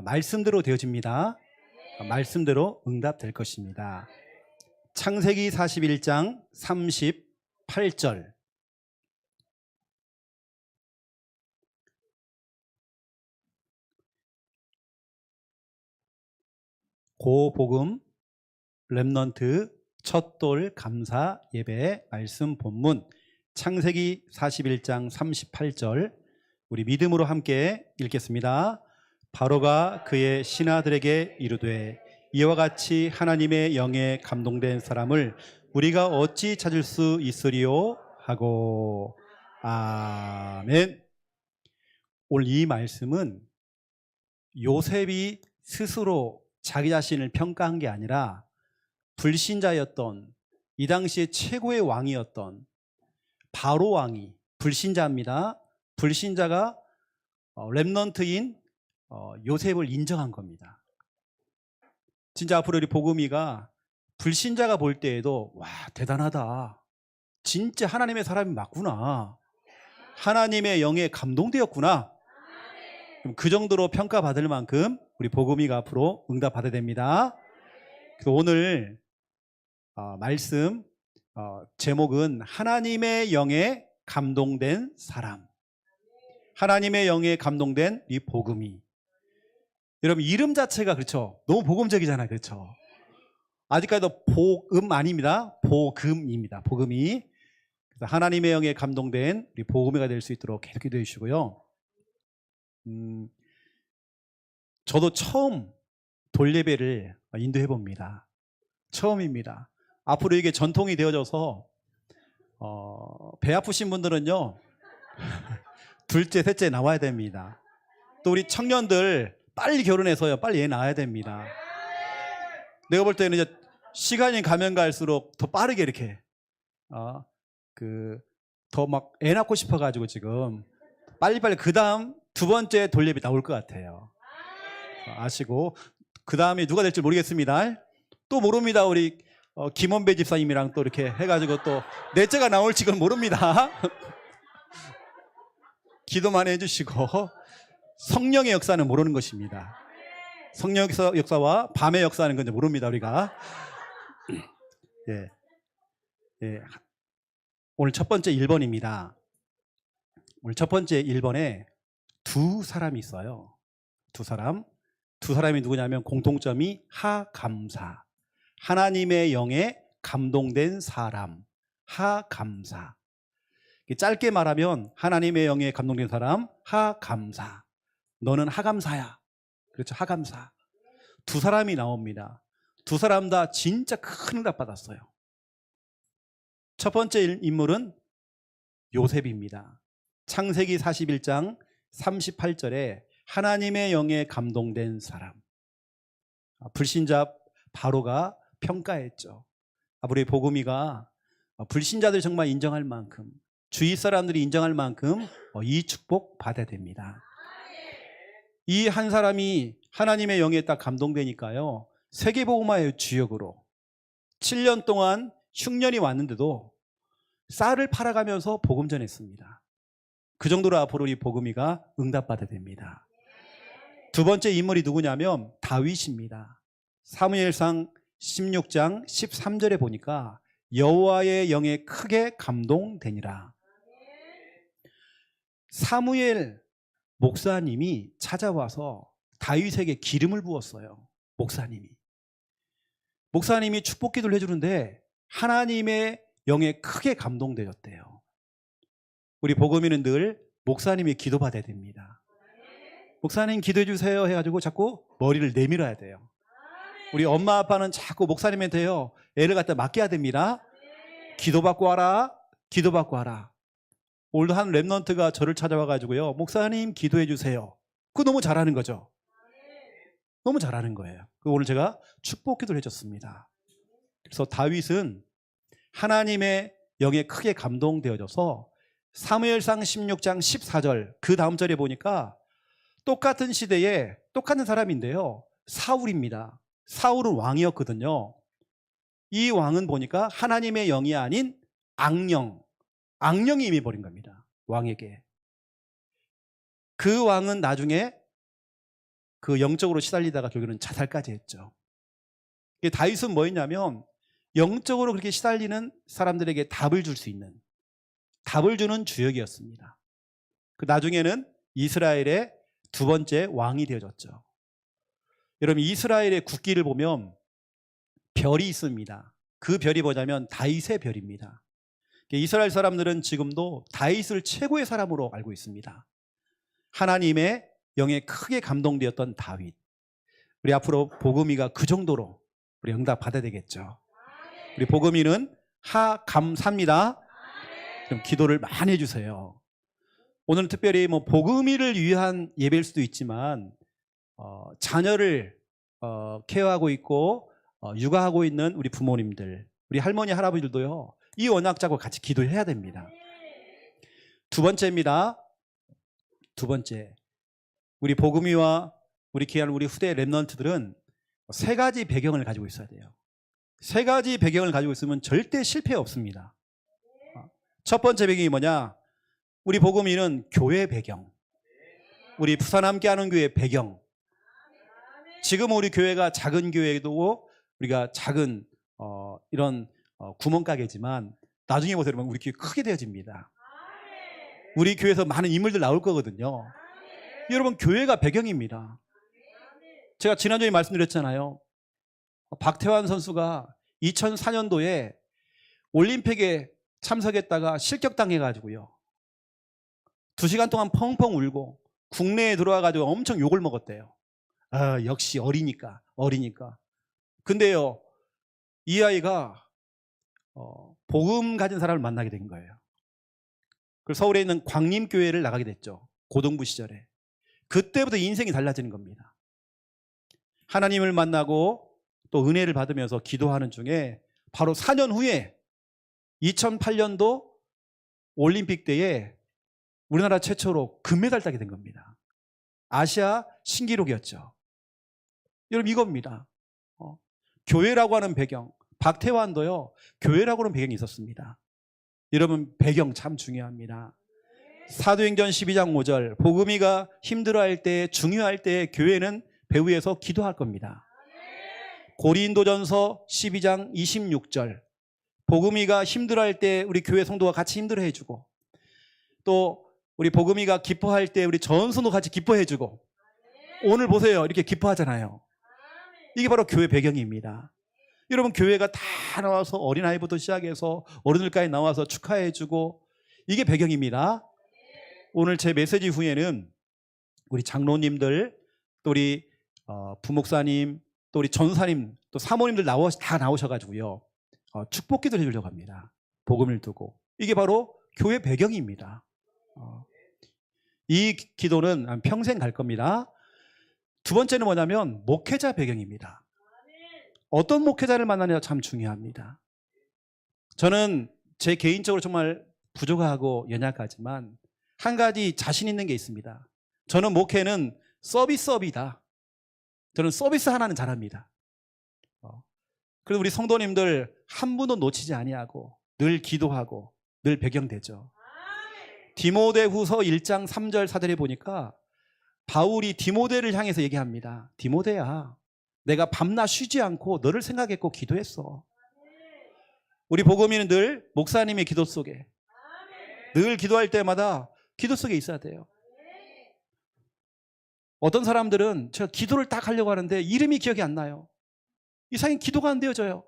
말씀대로 되어집니다. 말씀대로 응답될 것입니다. 창세기 41장 38절. 고복음 렘넌트 첫돌 감사 예배 말씀 본문 창세기 41장 38절 우리 믿음으로 함께 읽겠습니다. 바로가 그의 신하들에게 이르되 이와 같이 하나님의 영에 감동된 사람을 우리가 어찌 찾을 수 있으리요 하고. 아멘. 오늘 이 말씀은 요셉이 스스로 자기 자신을 평가한 게 아니라 불신자였던 이 당시에 최고의 왕이었던 바로 왕이 불신자입니다. 불신자가 렘넌트인 요셉을 인정한 겁니다. 진짜 앞으로 우리 복음이가 불신자가 볼 때에도 와 대단하다, 진짜 하나님의 사람이 맞구나, 하나님의 영에 감동되었구나, 그 정도로 평가받을 만큼 우리 복음이가 앞으로 응답받아야 됩니다. 그래서 오늘 말씀 제목은 하나님의 영에 감동된 사람. 하나님의 영에 감동된 이 복음이. 여러분 이름 자체가 그렇죠, 너무 복음적이잖아요. 그렇죠. 아직까지도 복음 아닙니다. 복음입니다. 복음이. 그래서 하나님의 영에 감동된 우리 복음이가 될 수 있도록 계속 기도해 주시고요. 저도 처음 돌예배를 인도해 봅니다. 처음입니다. 앞으로 이게 전통이 되어져서 배 아프신 분들은요 둘째 셋째 나와야 됩니다. 또 우리 청년들 빨리 결혼해서요 빨리 애 낳아야 됩니다. 내가 볼 때는 이제 시간이 가면 갈수록 더 빠르게 이렇게 더 막 애 낳고 싶어가지고 지금 빨리빨리 그 다음 두 번째 돌예배 나올 것 같아요. 아시고 그 다음에 누가 될지 모르겠습니다. 또 모릅니다. 우리 김원배 집사님이랑 또 이렇게 해가지고 또 넷째가 나올지는 모릅니다. 기도만 해주시고 성령의 역사는 모르는 것입니다. 성령 역사와 밤의 역사는 건지 모릅니다. 우리가 예. 오늘 첫 번째 1번입니다. 오늘 첫 번째 1번에 두 사람이 있어요. 두 사람이 누구냐면 공통점이 하감사, 하나님의 영에 감동된 사람, 하감사. 짧게 말하면 하나님의 영에 감동된 사람, 하감사. 너는 하감사야. 그렇죠, 하감사. 두 사람이 나옵니다. 두 사람 다 진짜 큰 응답 받았어요. 첫 번째 인물은 요셉입니다. 창세기 41장 38절에 하나님의 영에 감동된 사람. 불신자 바로가 평가했죠. 우리 복음이가 불신자들 정말 인정할 만큼, 주위 사람들이 인정할 만큼 이 축복 받아야 됩니다. 이 한 사람이 하나님의 영에 딱 감동되니까요 세계복음화의 주역으로 7년 동안 흉년이 왔는데도 쌀을 팔아가면서 복음 전했습니다. 그 정도로 앞으로 우리 복음이가 응답받아야 됩니다. 두 번째 인물이 누구냐면 다윗입니다. 사무엘상 16장 13절에 보니까 여호와의 영에 크게 감동되니라. 사무엘 목사님이 찾아와서 다윗에게 기름을 부었어요. 목사님이 축복 기도를 해주는데 하나님의 영에 크게 감동되었대요. 우리 복음이는 늘 목사님이 기도받아야 됩니다. 목사님 기도해 주세요 해가지고 자꾸 머리를 내밀어야 돼요. 우리 엄마 아빠는 자꾸 목사님한테요 애를 갖다 맡겨야 됩니다. 기도받고 와라, 기도받고 와라. 오늘도 한 렘넌트가 저를 찾아와가지고요 목사님 기도해 주세요. 그거 너무 잘하는 거죠. 너무 잘하는 거예요. 오늘 제가 축복 기도를 해줬습니다. 그래서 다윗은 하나님의 영에 크게 감동되어져서 사무엘상 16장 14절 그 다음 절에 보니까 똑같은 시대에 똑같은 사람인데요 사울입니다. 사울은 왕이었거든요. 이 왕은 보니까 하나님의 영이 아닌 악령이 임해버린 겁니다. 왕에게. 그 왕은 나중에 그 영적으로 시달리다가 결국은 자살까지 했죠. 다윗은 뭐였냐면 영적으로 그렇게 시달리는 사람들에게 답을 줄 수 있는, 답을 주는 주역이었습니다. 그 나중에는 이스라엘의 두 번째 왕이 되어졌죠. 여러분, 이스라엘의 국기를 보면 별이 있습니다. 그 별이 뭐냐면 다윗의 별입니다. 이스라엘 사람들은 지금도 다윗을 최고의 사람으로 알고 있습니다. 하나님의 영에 크게 감동되었던 다윗. 우리 앞으로 복음이가 그 정도로 우리 응답 받아야 되겠죠. 우리 복음이는 하감사입니다. 좀 기도를 많이 해주세요. 오늘은 특별히 뭐 복음이를 위한 예배일 수도 있지만 자녀를 케어하고 있고 육아하고 있는 우리 부모님들, 우리 할머니 할아버지들도요, 이 언약 잡고 같이 기도해야 됩니다. 두 번째입니다. 두 번째, 우리 복음이와 우리 귀한 우리 후대 랩넌트들은 세 가지 배경을 가지고 있어야 돼요. 세 가지 배경을 가지고 있으면 절대 실패 없습니다. 첫 번째 배경이 뭐냐? 우리 복음이는 교회 배경, 우리 부산 함께하는 교회 배경. 지금 우리 교회가 작은 교회도 우리가 작은 이런 구멍가게지만 나중에 보세요, 여러분, 우리 교회 크게 되어집니다. 우리 교회에서 많은 인물들 나올 거거든요. 여러분, 교회가 배경입니다. 제가 지난주에 말씀드렸잖아요. 박태환 선수가 2004년도에 올림픽에 참석했다가 실격당해가지고요, 2시간 동안 펑펑 울고 국내에 들어와가지고 엄청 욕을 먹었대요. 역시 어리니까. 근데요, 이 아이가 복음 가진 사람을 만나게 된 거예요. 그래서 서울에 있는 광림교회를 나가게 됐죠. 고등부 시절에. 그때부터 인생이 달라지는 겁니다. 하나님을 만나고 또 은혜를 받으면서 기도하는 중에 바로 4년 후에 2008년도 올림픽 때에 우리나라 최초로 금메달 따게 된 겁니다. 아시아 신기록이었죠. 여러분, 이겁니다. 교회라고 하는 배경, 박태환도요, 교회라고 하는 배경이 있었습니다. 여러분, 배경 참 중요합니다. 사도행전 12장 5절, 복음이가 힘들어할 때, 중요할 때 교회는 배후에서 기도할 겁니다. 고린도전서 12장 26절, 복음이가 힘들어할 때 우리 교회 성도가 같이 힘들어해주고, 또 우리 복음이가 기뻐할 때 우리 전성도 같이 기뻐해주고, 오늘 보세요, 이렇게 기뻐하잖아요. 이게 바로 교회 배경입니다. 여러분, 교회가 다 나와서 어린아이부터 시작해서 어른들까지 나와서 축하해주고, 이게 배경입니다. 오늘 제 메시지 후에는 우리 장로님들, 또 우리 부목사님, 또 우리 전사님, 또 사모님들 다 나오셔가지고요, 축복기도를 해주려고 합니다. 복음을 두고. 이게 바로 교회 배경입니다. 이 기도는 평생 갈 겁니다. 두 번째는 뭐냐면 목회자 배경입니다. 어떤 목회자를 만나느냐 참 중요합니다. 저는 제 개인적으로 정말 부족하고 연약하지만 한 가지 자신 있는 게 있습니다. 저는 목회는 서비스업이다. 저는 서비스 하나는 잘합니다. 그래서 우리 성도님들 한 분도 놓치지 아니하고 늘 기도하고 늘 배경되죠. 디모데후서 1장 3절 4절에 보니까 바울이 디모데를 향해서 얘기합니다. 디모데야, 내가 밤낮 쉬지 않고 너를 생각했고 기도했어. 우리 복음이는 늘 목사님의 기도 속에, 늘 기도할 때마다 기도 속에 있어야 돼요. 어떤 사람들은 제가 기도를 딱 하려고 하는데 이름이 기억이 안 나요. 이상히 기도가 안 되어져요.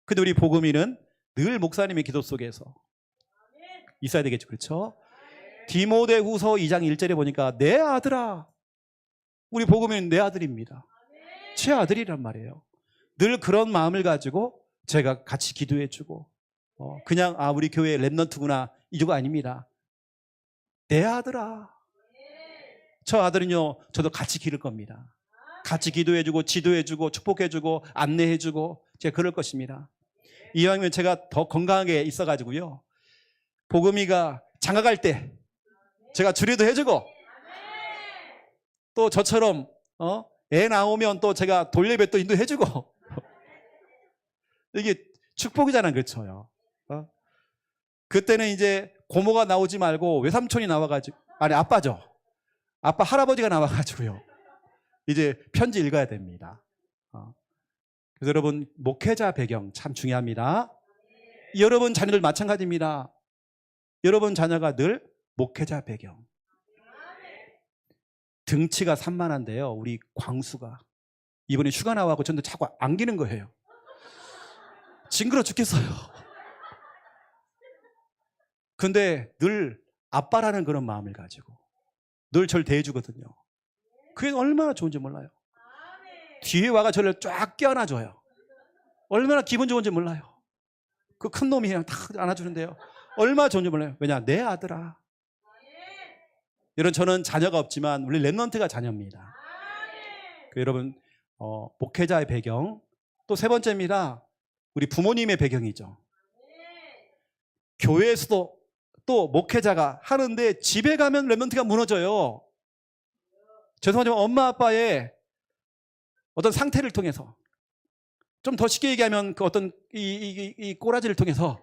근데 우리 복음이는 늘 목사님의 기도 속에서 있어야 되겠죠. 그렇죠? 디모데후서 2장 1절에 보니까 내 아들아, 우리 복음이는 내 아들입니다. 제 아들이란 말이에요. 늘 그런 마음을 가지고 제가 같이 기도해주고, 그냥 우리 교회 랩넌트구나 이거 아닙니다. 내 아들아, 저 아들은요, 저도 같이 기를 겁니다. 같이 기도해주고 지도해주고 축복해주고 안내해주고 제가 그럴 것입니다. 이왕이면 제가 더 건강하게 있어가지고요, 복음이가 장가갈 때 제가 주례도 해주고, 또 저처럼 애 나오면 또 제가 돌예배 또 인도해주고 이게 축복이잖아요. 그렇죠? 그때는 이제 고모가 나오지 말고 외삼촌이 나와가지고, 아니 아빠죠. 아빠 할아버지가 나와가지고요, 이제 편지 읽어야 됩니다. 그래서 여러분, 목회자 배경 참 중요합니다. 여러분 자녀들 마찬가지입니다. 여러분 자녀가 늘 목회자 배경. 등치가 산만한데요, 우리 광수가 이번에 휴가 나와서 저한테 자꾸 안기는 거예요. 징그러 죽겠어요. 근데 늘 아빠라는 그런 마음을 가지고 늘 저를 대해주거든요. 그게 얼마나 좋은지 몰라요. 뒤에 와가 저를 쫙 껴안아줘요. 얼마나 기분 좋은지 몰라요. 그 큰 놈이 그냥 다 안아주는데요, 얼마나 좋은지 몰라요. 왜냐, 내 아들아. 여러분, 저는 자녀가 없지만 우리 랩넌트가 자녀입니다. 여러분, 목회자의 배경. 또 세 번째입니다. 우리 부모님의 배경이죠. 교회에서도 또 목회자가 하는데 집에 가면 랩넌트가 무너져요. 죄송하지만 엄마 아빠의 어떤 상태를 통해서, 좀 더 쉽게 얘기하면 그 어떤 이 꼬라지를 통해서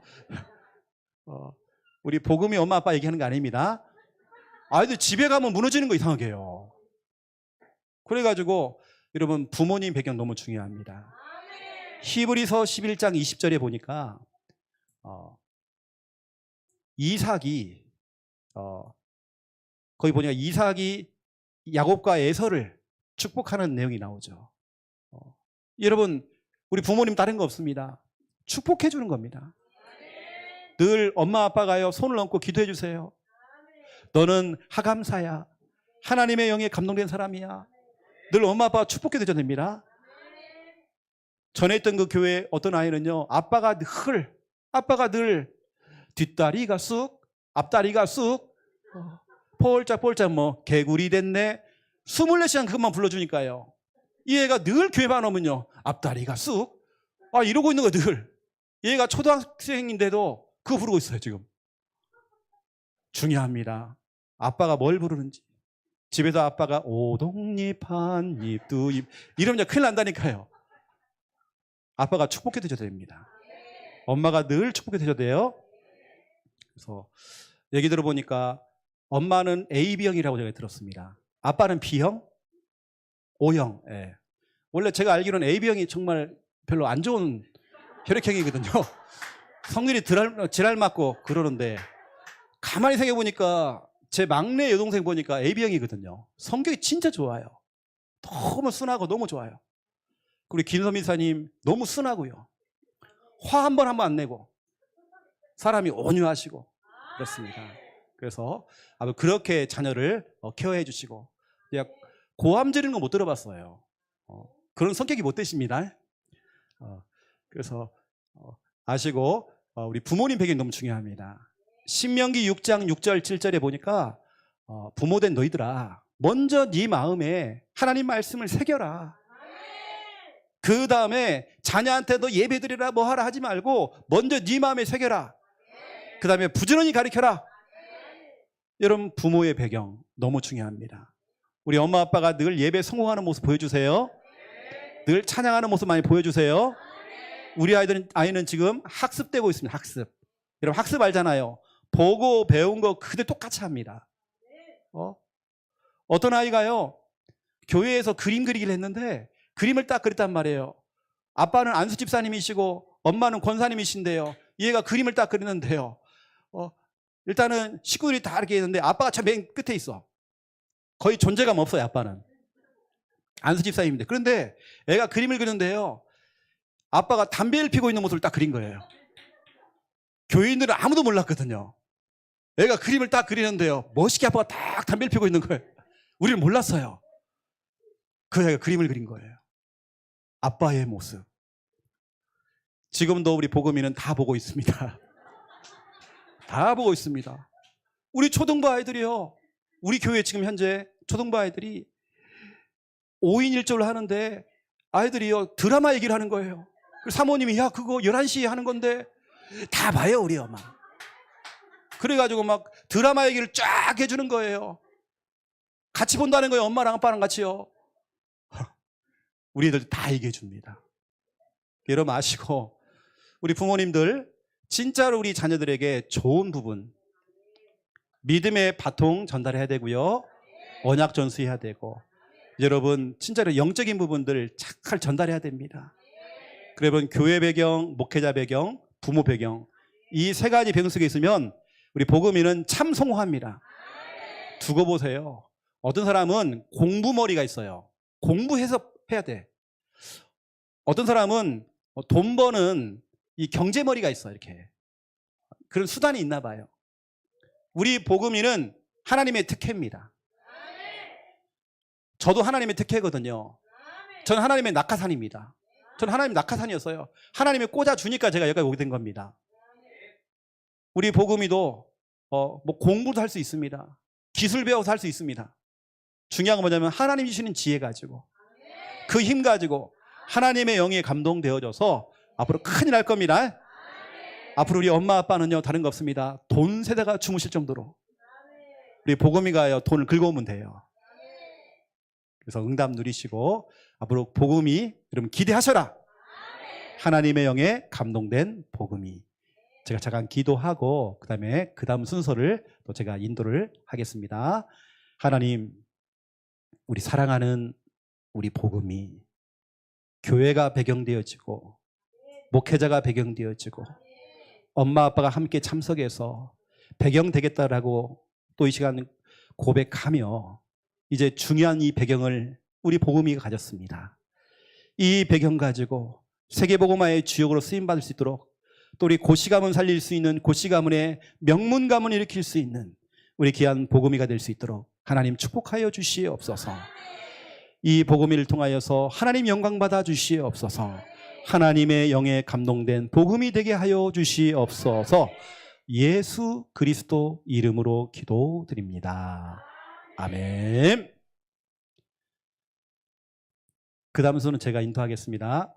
우리 복음이 엄마 아빠 얘기하는 거 아닙니다. 아이들 집에 가면 무너지는 거 이상하게 해요. 그래가지고 여러분, 부모님 배경 너무 중요합니다. 히브리서 11장 20절에 보니까 이삭이 거기 보니까 이삭이 야곱과 에서를 축복하는 내용이 나오죠. 여러분, 우리 부모님 다른 거 없습니다. 축복해 주는 겁니다. 늘 엄마 아빠가요, 손을 얹고 기도해 주세요. 너는 하감사야. 하나님의 영에 감동된 사람이야. 늘 엄마 아빠가 축복해 드려야 됩니다. 전에 있던 그 교회 어떤 아이는요, 아빠가 늘 뒷다리가 쑥, 앞다리가 쑥, 폴짝폴짝 개구리 됐네, 24시간 그것만 불러주니까요, 이 애가 늘 교회만 오면요, 앞다리가 쑥, 이러고 있는 거 늘. 얘가 초등학생인데도 그거 부르고 있어요 지금. 중요합니다. 아빠가 뭘 부르는지. 집에서 아빠가 오동잎 한잎 두잎 이러면 큰일 난다니까요. 아빠가 축복해 드려야 됩니다. 엄마가 늘 축복해 드려야 돼요. 그래서 얘기 들어보니까 엄마는 AB형이라고 제가 들었습니다. 아빠는 B형? O형. 예. 원래 제가 알기로는 AB형이 정말 별로 안 좋은 혈액형이거든요. 성질이 지랄 맞고 그러는데, 가만히 생각해보니까 제 막내 여동생 보니까 AB형이거든요. 성격이 진짜 좋아요. 너무 순하고 너무 좋아요. 우리 김선미 사님 너무 순하고요, 화 한 번 안 내고 사람이 온유하시고 그렇습니다. 그래서 아마 그렇게 자녀를 케어해 주시고, 고함 지르는 거 못 들어봤어요. 그런 성격이 못 되십니다. 그래서 아시고, 우리 부모님 배경이 너무 중요합니다. 신명기 6장 6절 7절에 보니까 부모된 너희들아, 먼저 네 마음에 하나님 말씀을 새겨라. 그 다음에 자녀한테도 예배드리라 뭐하라 하지 말고 먼저 네 마음에 새겨라. 그 다음에 부지런히 가르쳐라. 여러분, 부모의 배경 너무 중요합니다. 우리 엄마 아빠가 늘 예배 성공하는 모습 보여주세요. 늘 찬양하는 모습 많이 보여주세요. 우리 아이는 지금 학습되고 있습니다. 학습. 여러분, 학습 알잖아요. 보고 배운 거 그대로 똑같이 합니다. 어떤 아이가요, 교회에서 그림 그리기를 했는데 그림을 딱 그렸단 말이에요. 아빠는 안수 집사님이시고 엄마는 권사님이신데요, 얘가 그림을 딱 그리는데요, 일단은 식구들이 다 이렇게 있는데 아빠가 저 맨 끝에 있어. 거의 존재감 없어요. 아빠는 안수 집사님인데. 그런데 애가 그림을 그리는데요, 아빠가 담배를 피고 있는 모습을 딱 그린 거예요. 교인들은 아무도 몰랐거든요. 애가 그림을 딱 그리는데요, 멋있게 아빠가 딱 담배를 피고 있는 거예요. 우리는 몰랐어요. 그 애가 그림을 그린 거예요. 아빠의 모습. 지금도 우리 복음이는 다 보고 있습니다. 다 보고 있습니다. 우리 초등부 아이들이요, 우리 교회 지금 현재 초등부 아이들이 5인 1조를 하는데 아이들이요, 드라마 얘기를 하는 거예요. 사모님이 야 그거 11시에 하는 건데 다 봐요 우리 엄마. 그래가지고 막 드라마 얘기를 쫙 해주는 거예요. 같이 본다는 거예요. 엄마랑 아빠랑 같이요. 우리 애들 다 얘기해 줍니다. 여러분 아시고, 우리 부모님들 진짜로 우리 자녀들에게 좋은 부분, 믿음의 바통 전달해야 되고요, 언약 전수해야 되고, 여러분 진짜로 영적인 부분들 잘 전달해야 됩니다. 그러면 교회 배경, 목회자 배경, 부모 배경 이 세 가지 배경 속에 있으면 우리 복음인은 참 성공합니다. 두고 보세요. 어떤 사람은 공부머리가 있어요. 공부해서 해야 돼. 어떤 사람은 돈 버는 이 경제머리가 있어. 이렇게 그런 수단이 있나 봐요. 우리 복음인은 하나님의 특혜입니다. 저도 하나님의 특혜거든요. 저는 하나님의 낙하산입니다. 저는 하나님 낙하산이었어요. 하나님이 꽂아주니까 제가 여기까지 오게 된 겁니다. 우리 복음이도 뭐 공부도 할 수 있습니다. 기술 배워서 할 수 있습니다. 중요한 건 뭐냐면 하나님 주시는 지혜 가지고 그 힘 가지고 하나님의 영에 감동되어져서 앞으로 큰일 날 겁니다. 앞으로 우리 엄마 아빠는요 다른 거 없습니다. 돈 세다가 주무실 정도로 우리 복음이가요 돈을 긁어오면 돼요. 그래서 응답 누리시고 앞으로 복음이 여러분 기대하셔라. 하나님의 영에 감동된 복음이. 제가 잠깐 기도하고 그다음에 그 다음 순서를 또 제가 인도를 하겠습니다. 하나님, 우리 사랑하는 우리 복음이 교회가 배경되어지고 목회자가 배경되어지고 엄마 아빠가 함께 참석해서 배경되겠다라고 또 이 시간 고백하며 이제 중요한 이 배경을 우리 복음이가 가졌습니다. 이 배경 가지고 세계복음화의 주역으로 쓰임받을 수 있도록 또 우리 고시가문 살릴 수 있는 고시가문의 명문 가문을 일으킬 수 있는 우리 귀한 복음이가 될 수 있도록 하나님 축복하여 주시옵소서. 이 복음을 통하여서 하나님 영광 받아 주시옵소서. 하나님의 영에 감동된 복음이 되게 하여 주시옵소서. 예수 그리스도 이름으로 기도드립니다. 아멘. 그 다음 순서는 제가 인도하겠습니다.